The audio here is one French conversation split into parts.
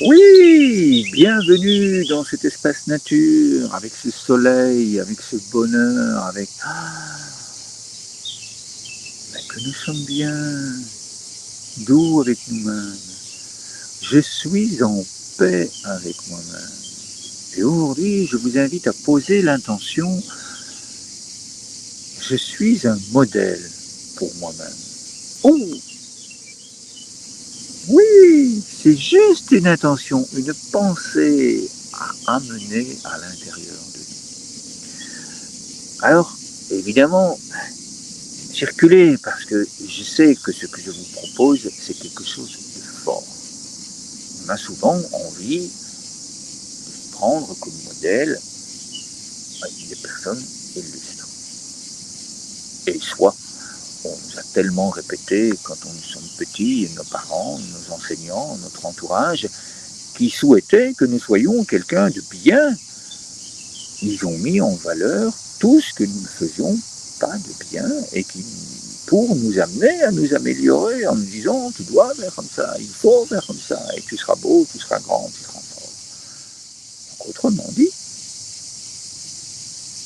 Oui, bienvenue dans cet espace nature, avec ce soleil, avec ce bonheur, avec que nous sommes bien doux avec nous-mêmes. Je suis en paix avec moi-même. Et aujourd'hui, je vous invite à poser l'intention, je suis un modèle pour moi-même. Oh, oui, c'est juste une intention, une pensée à amener à l'intérieur de nous. Alors, évidemment, circuler, parce que je sais que ce que je vous propose, c'est quelque chose de fort. On a souvent envie de prendre comme modèle des personnes illustres. Et soit on nous a tellement répété quand nous sommes petits, nos parents, nos enseignants, notre entourage, qui souhaitaient que nous soyons quelqu'un de bien. Ils ont mis en valeur tout ce que nous ne faisions pas de bien et qui pour nous amener à nous améliorer en nous disant tu dois faire comme ça, il faut faire comme ça, et tu seras beau, tu seras grand, tu seras fort. Donc autrement dit,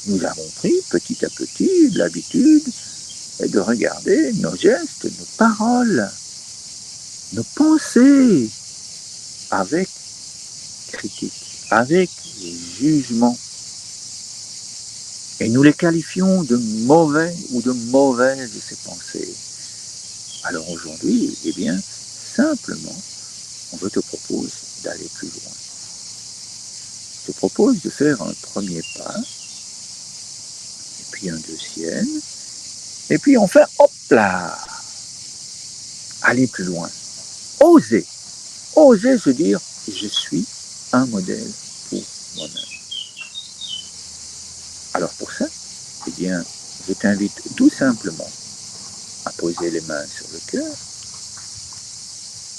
nous avons pris petit à petit l'habitude de regarder nos gestes, nos paroles, nos pensées avec critique, avec jugement. Et nous les qualifions de mauvais ou de mauvaises ces pensées. Alors aujourd'hui, eh bien, simplement, je te propose d'aller plus loin. Je te propose de faire un premier pas, et puis un deuxième, et puis enfin, hop là, aller plus loin. Oser, oser se dire, je suis un modèle pour moi-même. Alors pour ça, eh bien, je t'invite tout simplement à poser les mains sur le cœur,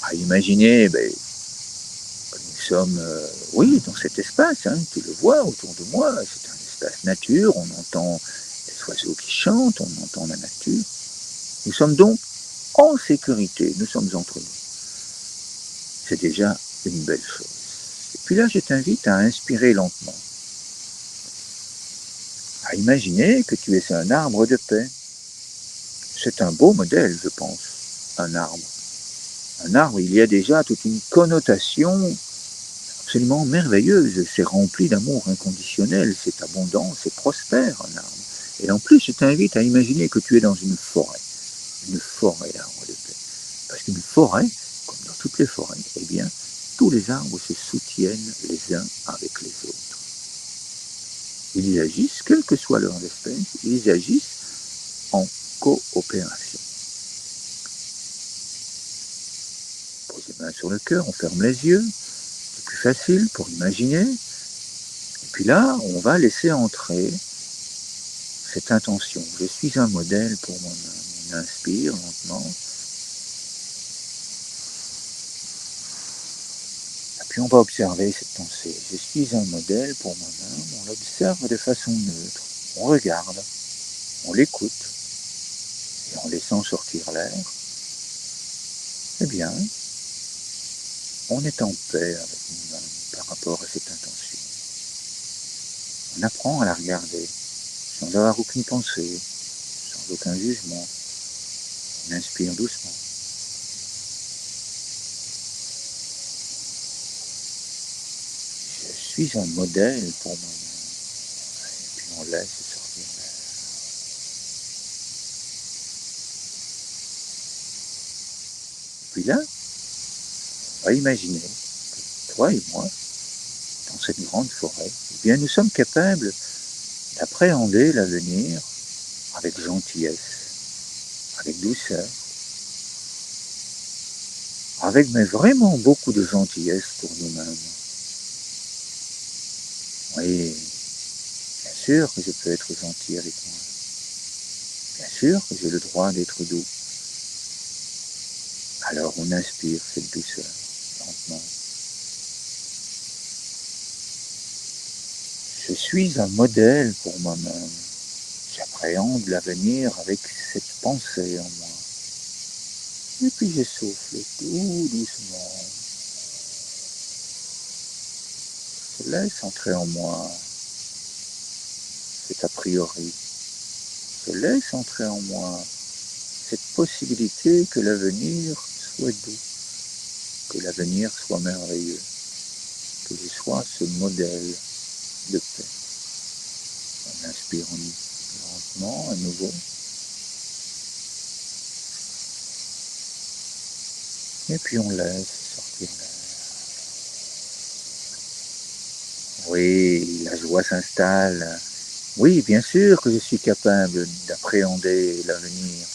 à imaginer, que nous sommes, oui, dans cet espace, hein, tu le vois autour de moi, c'est un espace nature, on entend les oiseaux qui chantent, on entend la nature. Nous sommes donc en sécurité, nous sommes entre nous. C'est déjà une belle chose. Et puis là, je t'invite à inspirer lentement, à imaginer que tu es un arbre de paix. C'est un beau modèle, je pense, un arbre. Un arbre, il y a déjà toute une connotation absolument merveilleuse. C'est rempli d'amour inconditionnel, c'est abondant, c'est prospère, un arbre. Et en plus, je t'invite à imaginer que tu es dans une forêt d'arbres de paix. Parce qu'une forêt, comme dans toutes les forêts, eh bien, tous les arbres se soutiennent les uns avec les autres. Ils agissent, quelle que soit leur espèce, ils agissent en coopération. Pose les mains sur le cœur, on ferme les yeux, c'est plus facile pour imaginer. Et puis là, on va laisser entrer cette intention. Je suis un modèle pour moi-même. On inspire lentement. Et puis on va observer cette pensée. Je suis un modèle pour moi-même. On l'observe de façon neutre. On regarde, on l'écoute. Et en laissant sortir l'air, eh bien, on est en paix avec nous-mêmes par rapport à cette intention. On apprend à la regarder sans avoir aucune pensée, sans aucun jugement. On inspire doucement. Je suis un modèle pour moi-même. Et puis on laisse sortir l'air. Puis là, on va imaginer que toi et moi, dans cette grande forêt, eh bien nous sommes capables d'appréhender l'avenir avec gentillesse, avec douceur, avec mais vraiment beaucoup de gentillesse pour nous-mêmes. Oui, bien sûr que je peux être gentil avec moi. Bien sûr que j'ai le droit d'être doux. Alors on inspire cette douceur, lentement. Je suis un modèle pour moi-même. J'appréhende l'avenir avec cette pensée en moi. Et puis je souffle tout doucement. Je laisse entrer en moi cet a priori. Je laisse entrer en moi cette possibilité que l'avenir soit doux, que l'avenir soit merveilleux, que je sois ce modèle de paix. On inspire lentement à nouveau. Et puis on laisse sortir l'air. Oui, la joie s'installe. Oui, bien sûr que je suis capable d'appréhender l'avenir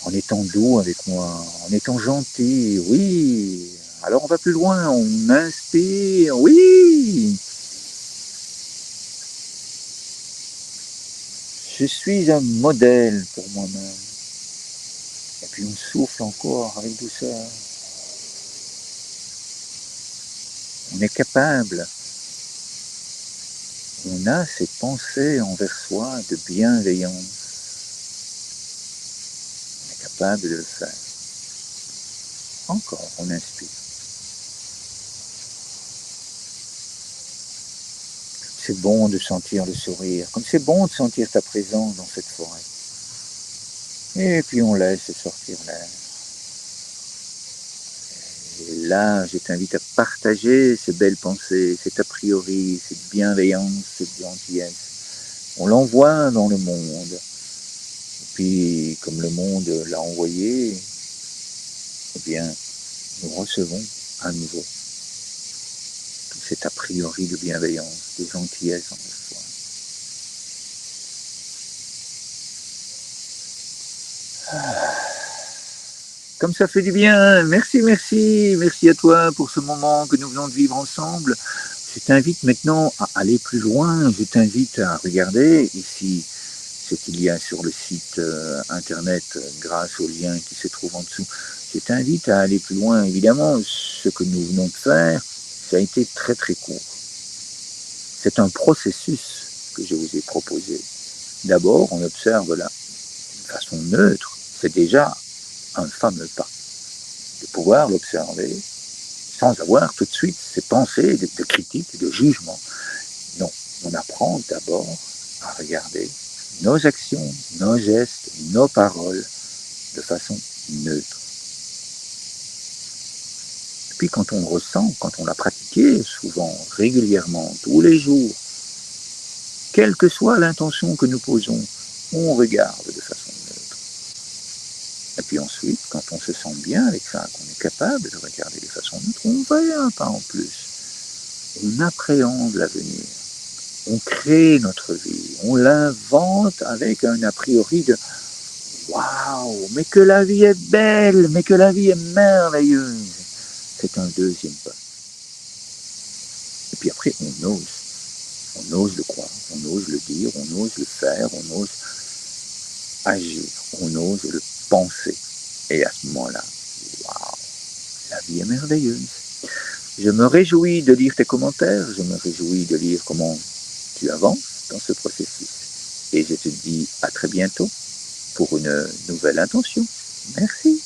en étant doux avec moi, en étant gentil. Oui, alors on va plus loin, on inspire. Oui, je suis un modèle pour moi-même. Et puis on souffle encore avec douceur. On est capable. On a cette pensée envers soi de bienveillance. On est capable de le faire. Encore, on inspire. C'est bon de sentir le sourire, comme c'est bon de sentir ta présence dans cette forêt. Et puis on laisse sortir l'air. Et là, je t'invite à partager ces belles pensées, cet a priori, cette bienveillance, cette gentillesse. On l'envoie dans le monde. Et puis, comme le monde l'a envoyé, eh bien, nous recevons à nouveau tout cet a priori de bienveillance, de gentillesse envers soi. Comme ça fait du bien. Merci, merci. Merci à toi pour ce moment que nous venons de vivre ensemble. Je t'invite maintenant à aller plus loin. Je t'invite à regarder ici ce qu'il y a sur le site internet grâce au lien qui se trouve en dessous. Je t'invite à aller plus loin. Évidemment, ce que nous venons de faire, ça a été très très court. C'est un processus que je vous ai proposé. D'abord, on observe là, de façon neutre. C'est déjà un fameux pas. De pouvoir l'observer sans avoir tout de suite ces pensées de critique, de jugement. Non, on apprend d'abord à regarder nos actions, nos gestes, nos paroles de façon neutre. Et puis quand on ressent, quand on l'a pratiqué, souvent, régulièrement, tous les jours, quelle que soit l'intention que nous posons, on regarde de façon neutre. Et puis ensuite, quand on se sent bien avec ça, qu'on est capable de regarder de façon neutre, on va un pas en plus. On appréhende l'avenir. On crée notre vie. On l'invente avec un a priori de waouh, mais que la vie est belle, mais que la vie est merveilleuse. C'est un deuxième pas. Et puis après, on ose. On ose le croire, on ose le dire, on ose le faire, on ose agir, on ose le penser. Et à ce moment-là, waouh, la vie est merveilleuse. Je me réjouis de lire tes commentaires, je me réjouis de lire comment tu avances dans ce processus. Et je te dis à très bientôt pour une nouvelle intention. Merci.